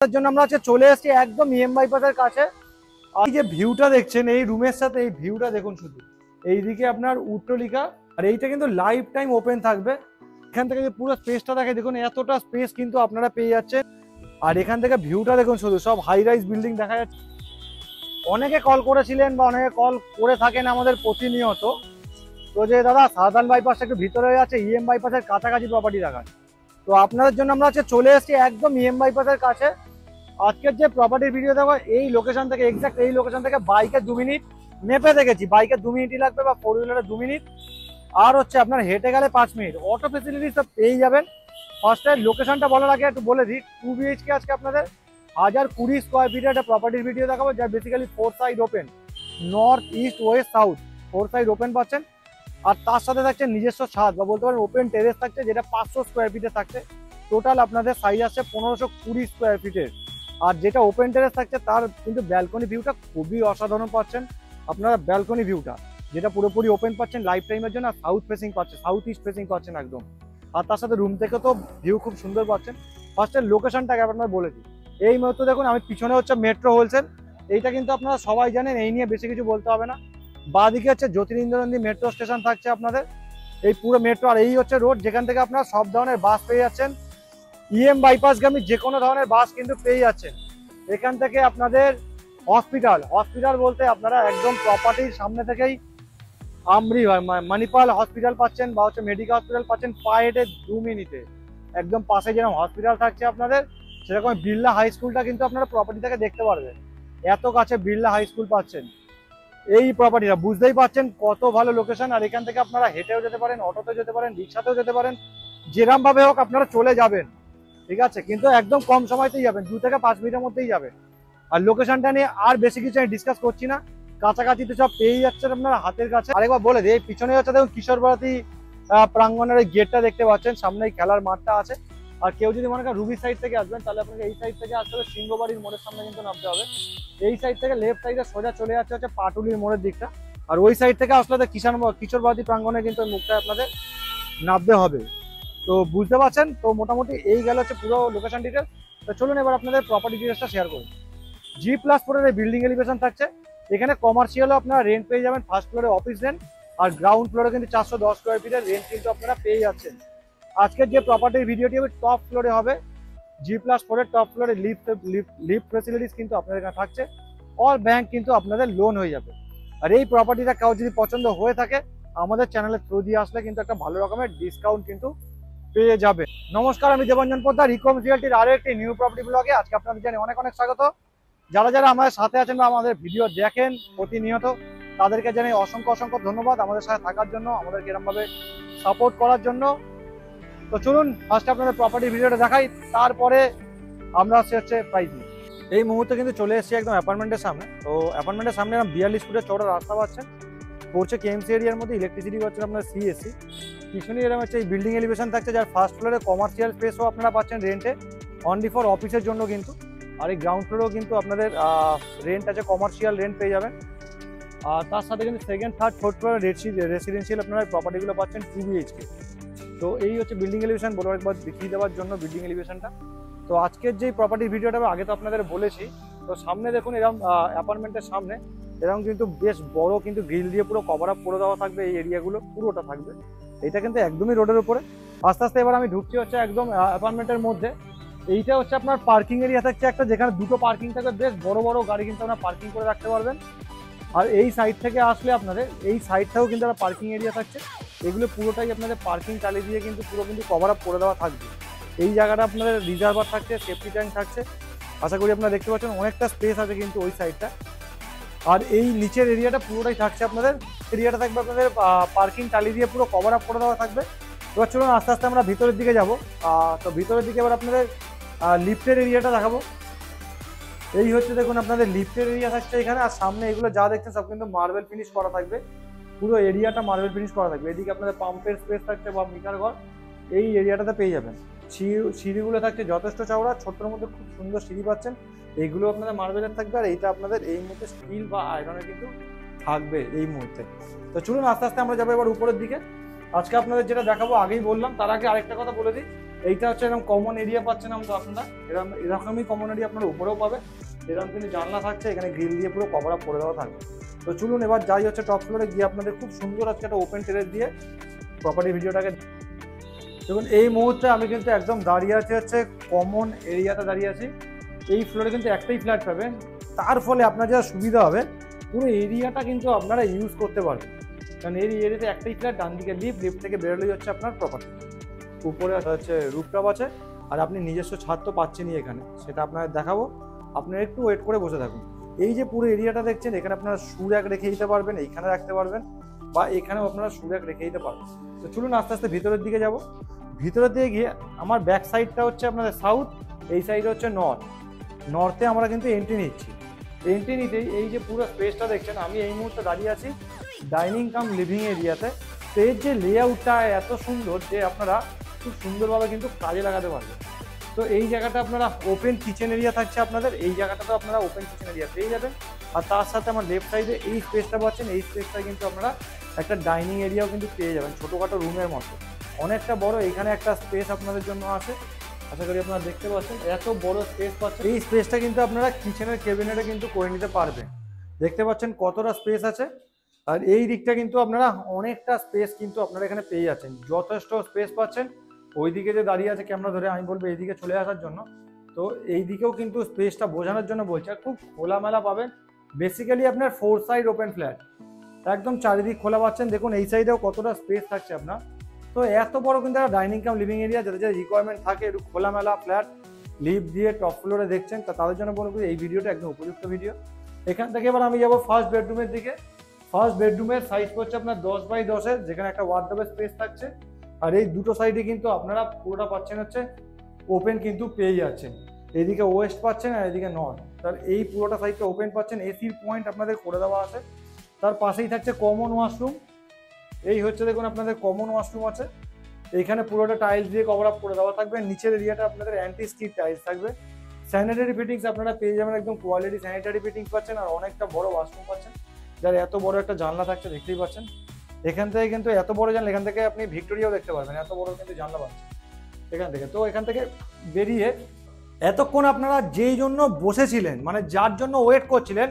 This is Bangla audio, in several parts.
তার জন্য আমরা চলে এসেছি একদম ইএম বাইপাসের কাছে। এই যে ভিউটা দেখছেন এই রুমের সাথে, এই ভিউটা দেখুন শুধু। এইদিকে আপনার উত্তলিকা, আর এইটা কিন্তু লাইফ টাইম ওপেন থাকবে। এখান থেকে যে পুরো স্পেসটা দেখে দেখুন, এতটা স্পেস কিন্তু আপনারা পেয়ে যাচ্ছেন। আর এখান থেকে ভিউটা দেখুন শুধু, সব হাই রাইজ বিল্ডিং দেখা যাচ্ছে। অনেকে কল করেছিলেন বা অনেকে কল করে থাকেন আমাদের প্রতিনিয়ত, তো যে দাদা সাধারণ বাইপাসটা একটু ভিতরে হয়ে আছে, ইএম বাইপাসের কাছাকাছি প্রপার্টি দেখান। তো আপনাদের জন্য আমরা চলে এসেছি একদম ইএম বাইপাসের কাছে। আজকের যে প্রপার্টির ভিডিও দেখো, এই লোকেশন থেকে, এক্সাক্ট এই লোকেশন থেকে বাইকে 2 মিনিট, মেপে দেখেছি বাইকে 2 মিনিটই লাগবে, বা 4 হুইলারে 2 মিনিট, আর হচ্ছে আপনার হেঁটে গেলে 5 মিনিট। অটো ফেসিলিটি সব পেয়ে যাবেন। ফার্স্টে লোকেশনটা বলার আগে একটু বলে দিই, 2 BHK আজকে আপনাদের 1020 স্কোয়ার ফিটের একটা প্রপার্টির ভিডিও দেখাবো, যা basically 4 side open, north east West south 4 side open পাচ্ছেন। আর তার সাথে থাকছে নিজস্ব ছাদ বা বলতে পারেন ওপেন টেরেস থাকছে, যেটা 500 স্কোয়ার ফিটে থাকছে। টোটাল আপনাদের সাইজ আসছে 1520 স্কোয়ার ফিটের। আর যেটা ওপেন টেরেস থাকছে তার কিন্তু ব্যালকনি ভিউটা খুবই অসাধারণ পাচ্ছেন আপনারা। ব্যালকনি ভিউটা যেটা পুরোপুরি ওপেন পাচ্ছেন লাইফ টাইমের জন্য, সাউথ ফেসিং পাচ্ছেন, সাউথ ইস্ট ফেসিং পাচ্ছেন একদম। আর তার সাথে রুম থেকে তো ভিউ খুব সুন্দর পাচ্ছেন। ফার্স্টের লোকেশনটাকে আপনারা বলে দিই, এই মুহূর্তে দেখুন আমি পিছনে হচ্ছে মেট্রো হোলসেল, এইটা কিন্তু আপনারা সবাই জানেন, এই নিয়ে বেশি কিছু বলতে হবে না। বাঁদিকে হচ্ছে জ্যোতিরিন্দ্রনন্দী মেট্রো স্টেশন থাকছে আপনাদের, এই পুরো মেট্রো। আর এই হচ্ছে রোড, যেখান থেকে আপনারা সব ধরনের বাস পেয়ে যাচ্ছেন, ইএম বাইপাসগামী যে কোনো ধরনের বাস কিন্তু পেয়ে যাচ্ছেন। এখান থেকে আপনাদের হসপিটাল বলতে আপনারা একদম প্রপার্টির সামনে থেকেই আমরি মণিপাল হসপিটাল পাচ্ছেন, বা হচ্ছে মেডিকেল হসপিটাল পাচ্ছেন পায়ে হেঁটে 2 মিনিটে। একদম পাশে যেরকম হসপিটাল থাকছে আপনাদের, সেরকম বিড়লা হাই স্কুলটা কিন্তু আপনারা প্রপার্টি থেকে দেখতে পারবেন। এত কাছে বিড়লা হাই স্কুল পাচ্ছেন এই প্রপার্টিটা, বুঝতেই পারছেন কত ভালো লোকেশন। আর এখান থেকে আপনারা হেঁটেও যেতে পারেন, অটোতেও যেতে পারেন, রিক্সাতেও যেতে পারেন, যেরকম ভাবে হোক আপনারা চলে যাবেন, ঠিক আছে। কিন্তু একদম কম সময়তেই যাবেন, 2 থেকে 5 মিনিটের মধ্যেই যাবেন। আর লোকেশনটা নিয়ে আর বেশি কিছু আমি ডিসকাস করছি না, কাছাকাছিতে সব পেয়ে যাচ্ছেন আপনারা হাতের কাছে। আরেকবার বলে দিই, পিছনে হচ্ছে দেখুন কিশোর ভারতী প্রাঙ্গণের গেটটা দেখতে পাচ্ছেন, সামনেই খেলার মাঠটা আছে। আর কেউ যদি মনে করেন রুবি সাইড থেকে আসবেন, তাহলে আপনাকে এই সাইড থেকে আসতে হবে, সিংহবাড়ির মোড়ের সামনে কিন্তু নামতে হবে। এই সাইড থেকে লেফট সাইডে সোজা চলে যাচ্ছে হচ্ছে পাটুলির মোড়ের দিকটা। আর ওই সাইড থেকে আসলে কিশোর ভারতী প্রাঙ্গণে কিন্তু মুখটা আপনাদের নামতে হবে। তো বুঝতে পারছেন, তো মোটামুটি এই গেল হচ্ছে পুরো লোকেশন ডিটেল। তো চলুন এবার আপনাদের প্রপার্টি ডিটেলসটা শেয়ার করুন। G+4 এর বিল্ডিং এলিভেশন থাকছে, এখানে কমার্শিয়ালও আপনারা রেন্ট পেয়ে যাবেন, ফার্স্ট ফ্লোরে অফিস রেন্ট, আর গ্রাউন্ড ফ্লোরে কিন্তু 410 স্কোয়ার ফিটের রেন্ট কিন্তু আপনারা পেয়ে যাচ্ছেন। আজকের যে প্রপার্টির ভিডিওটি হবে টপ ফ্লোরে হবে, G+4 এর টপ ফ্লোরে লিফট ফেসিলিটিস কিন্তু আপনাদের এখানে থাকছে। অল ব্যাংক কিন্তু আপনাদের লোন হয়ে যাবে। আর এই প্রপার্টিটা কাউ যদি পছন্দ হয়ে থাকে, আমাদের চ্যানেলের থ্রু দিয়ে আসলে কিন্তু একটা ভালো রকমের ডিসকাউন্ট কিন্তু পেয়ে যাবে। নমস্কার, আমি দেবাঞ্জন পোদ্দার, ইকম রিয়েলটির আরো একটি নিউ প্রপার্টি ব্লগে আজকে আপনাদের জানাই অনেক অনেক স্বাগত। যারা আমাদের সাথে আছেন বা আমাদের ভিডিও দেখেন প্রতিনিয়ত, তাদেরকে জানাই অসংখ্য ধন্যবাদ আমাদের সাথে থাকার জন্য, আমাদেরকে এরকম ভাবে সাপোর্ট করার জন্য। তো চলুন ফার্স্ট আপনাদের প্রপার্টি ভিডিওটা দেখাই, তারপরে আমরা হচ্ছে প্রাইস নিই। এই মুহূর্তে কিন্তু চলে এসেছি একদম অ্যাপার্টমেন্টের সামনে। তো অ্যাপার্টমেন্টের সামনে 42 ফুটের চওড়া রাস্তা পাচ্ছেন, পড়ছে কেএমসি এরিয়ার মধ্যে, ইলেকট্রিসিটি পাচ্ছেন আপনার সিএসসি। পিছনে এরকম হচ্ছে এই বিল্ডিং এলিভেশন থাকছে, যার ফার্স্ট ফ্লোরে কমার্শিয়াল স্পেসও আপনারা পাচ্ছেন রেন্টে, অনলি ফর অফিসের জন্য কিন্তু। আর এই গ্রাউন্ড ফ্লোরেও কিন্তু আপনাদের রেন্ট আছে, কমার্শিয়াল রেন্ট পেয়ে যাবেন। আর তার সাথে কিন্তু সেকেন্ড থার্ড ফোর্থ ফ্লোরে রেসিডেন্সিয়াল আপনারা প্রপার্টিগুলো পাচ্ছেন 2 BHK। তো এই হচ্ছে বিল্ডিং এলিভেশন, বড় একবার দেখিয়ে দেওয়ার জন্য বিল্ডিং এলিভেশনটা। তো আজকের যে প্রপার্টির ভিডিওটা আগে তো আপনাদের বলেছি, তো সামনে দেখুন এরকম অ্যাপার্টমেন্টের সামনে এরকম কিন্তু বেশ বড় কিন্তু গ্রিল দিয়ে পুরো কভার আপ করে দেওয়া থাকবে, এই এরিয়াগুলো পুরোটা থাকবে। এটা কিন্তু একদমই রোডের উপরে। আস্তে আস্তে এবার আমি ঢুকছি হচ্ছে একদম অ্যাপার্টমেন্টের মধ্যে। এইটা হচ্ছে আপনার পার্কিং এরিয়া থাকছে একটা, যেখানে দুটো পার্কিং থাকবে, বেশ বড় বড় গাড়ি কিন্তু আপনারা পার্কিং করে রাখতে পারবেন। আর এই সাইড থেকে আসলে আপনাদের এই সাইডটাও কিন্তু একটা পার্কিং এরিয়া থাকছে, এগুলো পুরোটাই আপনাদের পার্কিং চালিয়ে দিয়ে কিন্তু পুরো কিন্তু কভার আপ করে দেওয়া থাকবে। এই জায়গাটা আপনাদের রিজার্ভার থাকছে, সেফটি ট্যাঙ্ক থাকছে, আশা করি আপনারা দেখতে পাচ্ছেন অনেকটা স্পেস আছে কিন্তু ওই সাইডটা। আর এই নিচের এরিয়াটা পুরোটাই থাকছে আপনাদের, এরিয়াটা থাকবে আপনাদের পার্কিং চালিয়ে দিয়ে পুরো কভার আপ করে দেওয়া থাকবে। এবার চলুন আস্তে আস্তে আমরা ভিতরের দিকে যাব। তো ভিতরের দিকে এবার আপনাদের লিফটের এরিয়াটা দেখাবো। এই হচ্ছে দেখুন আপনাদের লিফটের এরিয়া থাকছে এখানে, আর সামনে এগুলো যা দেখছেন সব কিন্তু মার্বেল ফিনিশ করা থাকবে, পুরো এরিয়াটা মার্বেল ফিনিশ করা থাকবে। এদিকে আপনাদের পাম্পের স্পেস থাকছে বা মিটার ঘর, এই এরিয়াটাতে পেয়ে যাবেন। সিঁড়িগুলো থাকছে যথেষ্ট চওড়া, ছোট্টর মধ্যে খুব সুন্দর সিঁড়ি পাচ্ছেন, এইগুলো আপনাদের মার্বেলের থাকবে। আর এইটা আপনাদের এই মুহূর্তে স্টিল বা আয়রনের কিন্তু থাকবে এই মুহূর্তে। তো চলুন আস্তে আস্তে আমরা যাবো এবার উপরের দিকে। আজকে আপনাদের যেটা দেখাবো আগেই বললাম, তার আগে আরেকটা কথা বলে দিই, এইটা হচ্ছে এরকম কমন এরিয়া পাচ্ছেন আপনারা, এরকমই কমন এরিয়া আপনারা উপরেও পাবে। এরকম কিন্তু জানলা থাকছে, এখানে গ্রিল দিয়ে পুরো কভার আপ করে দেওয়া থাকবে। তো চলুন এবার যাই হচ্ছে টপ ফ্লোরে গিয়ে আপনাদের খুব সুন্দর আজকে একটা ওপেন টেরেস দিয়ে প্রপার্টি ভিডিওটাকে দেখুন। এই মুহূর্তে আমি কিন্তু একদম দাঁড়িয়ে আছি হচ্ছে কমন এরিয়াতে দাঁড়িয়ে আছি। এই ফ্লোরে কিন্তু একটাই ফ্ল্যাট পাবেন, তার ফলে আপনার যা সুবিধা হবে পুরো এরিয়াটা কিন্তু আপনারা ইউজ করতে পারবেন। কারণ এই এরিয়াতে একটাই ফ্ল্যাট, ডান দিকে লিফট থেকে বেরোলেই হচ্ছে আপনার প্রপার্টি। উপরে হচ্ছে রুফটপ আছে, আর আপনি নিজস্ব ছাদ তো পাচ্ছেনই এখানে, সেটা আপনাদের দেখাবো। আপনারা একটু ওয়েট করে বসে থাকুন। এই যে পুরো এরিয়াটা দেখছেন, এখানে আপনারা শু র্যাক রেখে দিতে পারবেন, এইখানে রাখতে পারবেন, বা এখানেও আপনারা শু র্যাক রেখে দিতে পারবেন। তো চলুন আস্তে আস্তে ভিতরের দিকে যাব। ভিতরের দিকে গিয়ে আমার ব্যাক সাইডটা হচ্ছে আপনাদের সাউথ, এই সাইডে হচ্ছে নর্থে আমরা কিন্তু এন্ট্রি নিচ্ছি। এন্ট্রি নিতেই এই যে পুরো স্পেসটা দেখছেন, আমি এই মুহূর্তে দাঁড়িয়ে আছি ডাইনিং কাম লিভিং এরিয়াতে। তো এর যে লেআউটটা এত সুন্দর যে আপনারা খুব সুন্দরভাবে কিন্তু কাজে লাগাতে পারবেন। তো এই জায়গাটা আপনারা ওপেন কিচেন এরিয়া থাকছে আপনাদের, এই জায়গাটা তো আপনারা ওপেন কিচেন এরিয়া পেয়ে যাবেন। আর তার সাথে আমার লেফট সাইডে এই স্পেসটা পাচ্ছেন, এই স্পেসটা কিন্তু আপনারা একটা ডাইনিং এরিয়াও কিন্তু পেয়ে যাবেন, ছোটোখাটো রুমের মতো অনেকটা বড়। এখানে একটা স্পেস আপনাদের জন্য আছে, আশা করি আপনারা দেখতে পাচ্ছেন এত বড় স্পেস পাচ্ছেন। এই স্পেসটা কিন্তু আপনারা কিচেনের ক্যাবিনেটে কিন্তু করে নিতে পারবেন। দেখতে পাচ্ছেন কতটা স্পেস আছে। আর এই দিকটা কিন্তু আপনারা অনেকটা স্পেস কিন্তু আপনারা এখানে পেয়ে যাচ্ছেন, যথেষ্ট স্পেস পাচ্ছেন। ওই দিকে যে দাঁড়িয়ে আছে ক্যামেরা ধরে, আমি বলবো এইদিকে চলে আসার জন্য। তো এই দিকেও কিন্তু স্পেসটা বোঝানোর জন্য বলছি, আর খুব খোলামেলা পাবেন। বেসিক্যালি আপনার 4 সাইড ওপেন ফ্ল্যাট, একদম চারিদিক খোলা পাচ্ছেন। দেখুন এই সাইডেও কতটা স্পেস থাকছে আপনার। তো এত বড় কিন্তু একটা ডাইনিং কাম লিভিং এরিয়া, যাদের যে রিকোয়ারমেন্ট থাকে একটু খোলামেলা ফ্ল্যাট লিফট দিয়ে টপ ফ্লোরে দেখছেন, তা তাদের জন্য বলবো এই ভিডিওটা একদম উপযুক্ত ভিডিও। এখান থেকে এবার আমি যাবো ফার্স্ট বেডরুমের দিকে। ফার্স্ট বেডরুমের সাইজ হচ্ছে আপনার 10x10, যেখানে একটা ওয়ার্ডরোবের স্পেস থাকছে। আর এই দুটো সাইডে কিন্তু আপনারা পুরোটা পাচ্ছেন হচ্ছে ওপেন কিন্তু পেয়ে যাচ্ছেন। এদিকে ওয়েস্ট পাচ্ছেন আর এদিকে নর্থ, তার এই পুরোটা সাইডটা ওপেন পাচ্ছেন। এসির পয়েন্ট আপনাদের করে দেওয়া আছে। তার পাশেই থাকছে কমন ওয়াশরুম। এই হচ্ছে দেখুন আপনাদের কমন ওয়াশরুম আছে, এইখানে পুরোটা টাইলস দিয়ে কভার আপ করে দেওয়া থাকবে। নিচের এরিয়াটা আপনাদের অ্যান্টি স্কিড টাইলস থাকবে। স্যানিটারি ফিটিংস আপনারা পেয়ে যাবেন, একদম কোয়ালিটি স্যানিটারি ফিটিংস পাচ্ছেন। আর অনেকটা বড় ওয়াশরুম পাচ্ছেন, যার এত বড় একটা জানলা থাকছে দেখতেই পাচ্ছেন। এখান থেকে কিন্তু এত বড় জানলা, এখান থেকে আপনি ভিক্টোরিয়াও দেখতে পারবেন, এত বড় কিন্তু জানলা পাচ্ছেন এখান থেকে। তো এখান থেকে বেরিয়ে এতক্ষণ আপনারা যেই জন্য বসেছিলেন, মানে যার জন্য ওয়েট করছিলেন,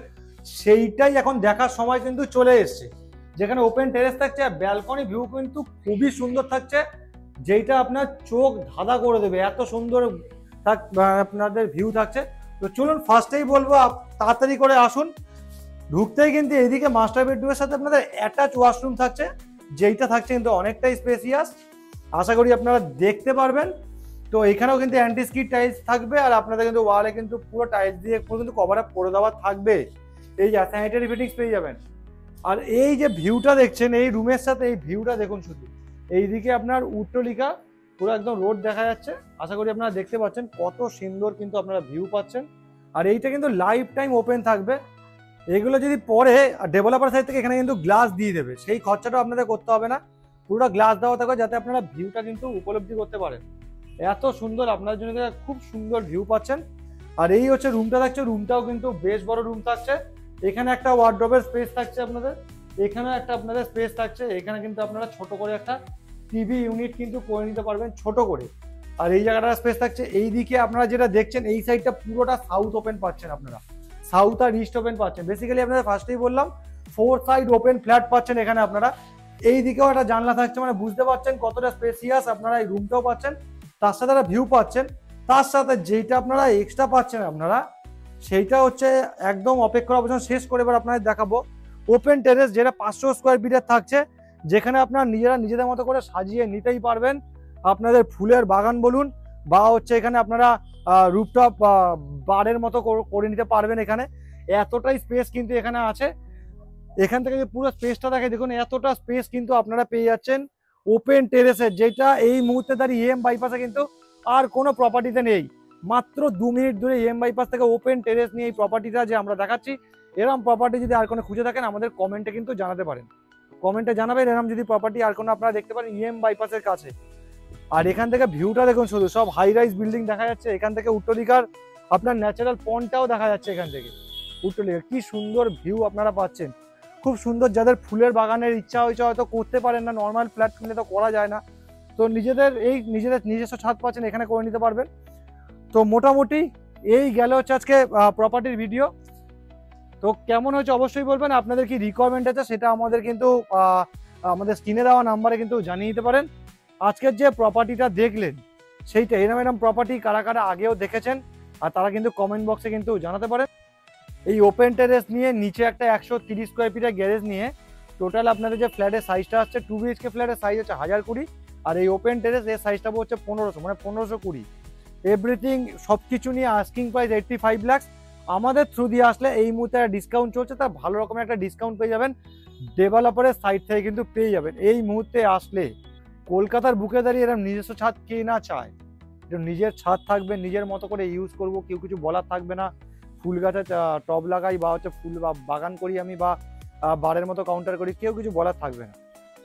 সেইটাই এখন দেখার সময় কিন্তু চলে এসছে। যেখানে ওপেন টেরেস থাকছে, ব্যালকনি ভিউ কিন্তু খুবই সুন্দর থাকছে, যেটা আপনার চোখ ধাঁধা করে দেবে, এত সুন্দর আপনাদের ভিউ থাকছে। তো চলুন ফার্স্টেই বলবো তাড়াতাড়ি করে আসুন। ঢুকতেই কিন্তু এইদিকে মাস্টার বেডরুমের সাথে আপনাদের অ্যাটাচ ওয়াশরুম থাকছে, যেইটা থাকছে কিন্তু অনেকটাই স্পেসিয়াস, আশা করি আপনারা দেখতে পারবেন। তো এখানেও কিন্তু অ্যান্টি স্কিড টাইলস থাকবে, আর আপনাদের কিন্তু ওয়ালে কিন্তু পুরো টাইলস দিয়ে পুরো কিন্তু কভার আপ করে দেওয়া থাকবে। এই যে স্যানিটারি ফিটিংস পেয়ে যাবেন। আর এই যে ভিউটা দেখছেন এই রুমের সাথে, এই ভিউটা দেখুন শুধু। এইদিকে আপনার উত্তরলিকা পুরো একদম রোড দেখা যাচ্ছে, আশা করি আপনারা দেখতে পাচ্ছেন কত সুন্দর কিন্তু আপনারা ভিউ পাচ্ছেন। আর এইটা কিন্তু লাইফ টাইম ওপেন থাকবে। এগুলো যদি পরে ডেভেলপার সাইড থেকে এখানে কিন্তু গ্লাস দিয়ে দেবে, সেই খরচাটাও আপনাদের করতে হবে না, পুরোটা গ্লাস দেওয়া থাকবে যাতে আপনারা ভিউটা কিন্তু উপলব্ধি করতে পারেন। এত সুন্দর আপনাদের জন্য খুব সুন্দর ভিউ পাচ্ছেন। আর এই হচ্ছে রুমটা থাকছে, রুমটাও কিন্তু বেশ বড় রুম থাকছে। এখানে একটা ওয়ার্ডরোবের স্পেস থাকছে আপনাদের, এখানে একটা আপনাদের স্পেস থাকছে। এখানে কিন্তু আপনারা ছোট করে একটা টিভি ইউনিট কিন্তু করে নিতে পারবেন ছোট করে। আর এই জায়গাটা স্পেস থাকছে। এই দিকে আপনারা যেটা দেখছেন এই সাইডটা পুরোটা সাউথ ওপেন পাচ্ছেন, আপনারা সাউথ আর ইস্ট ওপেন পাচ্ছেন। বেসিক্যালি আপনাদের ফার্স্টেই বললাম 4 সাইড ওপেন ফ্ল্যাট পাচ্ছেন এখানে আপনারা। এই দিকেও একটা জানলা থাকছে, মানে বুঝতে পারছেন কতটা স্পেসিয়াস আপনারা এই রুমটাও পাচ্ছেন, তার সাথে একটা ভিউ পাচ্ছেন। তার সাথে যেটা আপনারা এক্সট্রা পাচ্ছেন আপনারা, সেইটা হচ্ছে একদম অপেক্ষা অবস্থান শেষ করে এবার আপনাদের দেখাবো ওপেন টেরেস, যেটা 500 স্কোয়ার ফিটের থাকছে, যেখানে আপনারা নিজেরা নিজেদের মতো করে সাজিয়ে নিতেই পারবেন। আপনাদের ফুলের বাগান বলুন, বা হচ্ছে এখানে আপনারা রুফটপ বারের মতো করে নিতে পারবেন। এখানে এতটাই স্পেস কিন্তু এখানে আছে। এখান থেকে যে পুরো স্পেসটা দেখে দেখুন, এতটা স্পেস কিন্তু আপনারা পেয়ে যাচ্ছেন ওপেন টেরেসের, যেটা এই মুহূর্তে দাঁড়িয়ে EM বাইপাসে কিন্তু আর কোনো প্রপার্টিতে নেই। মাত্র 2 মিনিট দূরে EM বাইপাস থেকে ওপেন টেরেস নিয়ে এই প্রপার্টিটা যে আমরা দেখাচ্ছি, এরকম প্রপার্টি যদি আর কোনো খুঁজে থাকেন আমাদের কমেন্টে কিন্তু জানাতে পারেন, কমেন্টে জানাবেন এরকম যদি প্রপার্টি আর কোনো আপনারা দেখতে পারেন EM বাইপাসের কাছে। আর এখান থেকে ভিউটা দেখুন শুধু, সব হাই রাইজ বিল্ডিং দেখা যাচ্ছে। এখান থেকে উত্তরদিকার আপনার ন্যাচারাল পন্ডটাও দেখা যাচ্ছে এখান থেকে উত্তরদিকে। কি সুন্দর ভিউ আপনারা পাচ্ছেন, খুব সুন্দর। যাদের ফুলের বাগানের ইচ্ছা হয়েছে হয়তো করতে পারেন না, নর্মাল ফ্ল্যাট কিনলে তো করা যায় না, তো নিজেদের নিজস্ব ছাদ পাচ্ছেন, এখানে করে নিতে পারবেন। তো মোটামুটি এই গেল হচ্ছে আজকে প্রপার্টির ভিডিও। তো কেমন হয়েছে অবশ্যই বলবেন, আপনাদের কি রিকোয়ারমেন্ট আছে সেটা আমাদের কিন্তু আমাদের স্ক্রিনে দেওয়া নাম্বারে কিন্তু জানিয়ে দিতে পারেন। আজকের যে প্রপার্টিটা দেখলেন সেইটা এরকম প্রপার্টি কারা কারা আগেও দেখেছেন আর তারা কিন্তু কমেন্ট বক্সে কিন্তু জানাতে পারেন। এই ওপেন টেরেস নিয়ে নিচে একটা 130 স্কোয়ার ফিটের গ্যারেজ নিয়ে টোটাল আপনাদের যে ফ্ল্যাটের সাইজটা আসছে 2 বিএইচকে ফ্ল্যাটের সাইজ হচ্ছে 1020, আর এই ওপেন টেরেস এর সাইজটা হচ্ছে 1500, মানে 1520। এভরিথিং সব কিছু নিয়ে আস্কিং প্রাইস 85 লাখ। আমাদের থ্রু দিয়ে আসলে এই মুহূর্তে ডিসকাউন্ট চলছে, তা ভালো রকমের একটা ডিসকাউন্ট পেয়ে যাবেন, ডেভেলপারের সাইড থেকে কিন্তু পেয়ে যাবেন। এই মুহূর্তে আসলে কলকাতার বুকে দাঁড়িয়ে এরকম নিজস্ব ছাদ কে না চায়, নিজের ছাদ থাকবে, নিজের মতো করে ইউজ করব, কেউ কিছু বলার থাকবে না। ফুল গাছে টব লাগাই বা হচ্ছে ফুল বা বাগান করি আমি, বা বারের মতো কাউন্টার করি, কেউ কিছু বলার থাকবে না।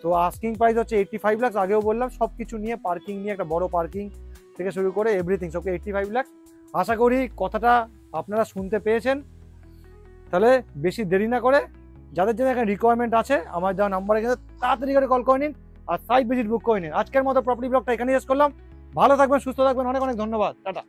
তো আস্কিং প্রাইস হচ্ছে 85 লাখ, আগেও বললাম, সব কিছু নিয়ে পার্কিং নিয়ে একটা বড় পার্কিং থেকে শুরু করে এভরিথিং সবকে 85 লাখ। আশা করি কথাটা আপনারা শুনতে পেয়েছেন। তাহলে বেশি দেরি না করে যাদের জন্য এখানে রিকোয়ারমেন্ট আছে আমার দেওয়া নাম্বারে কিন্তু তাড়াতাড়ি করে কল করে নিন আর সাইট ভিজিট বুক করে নিন। আজকের মতো প্রপার্টি ব্লগটা এখানে শেষ করলাম। ভালো থাকবেন, সুস্থ থাকবেন, অনেক অনেক ধন্যবাদ, টাটা।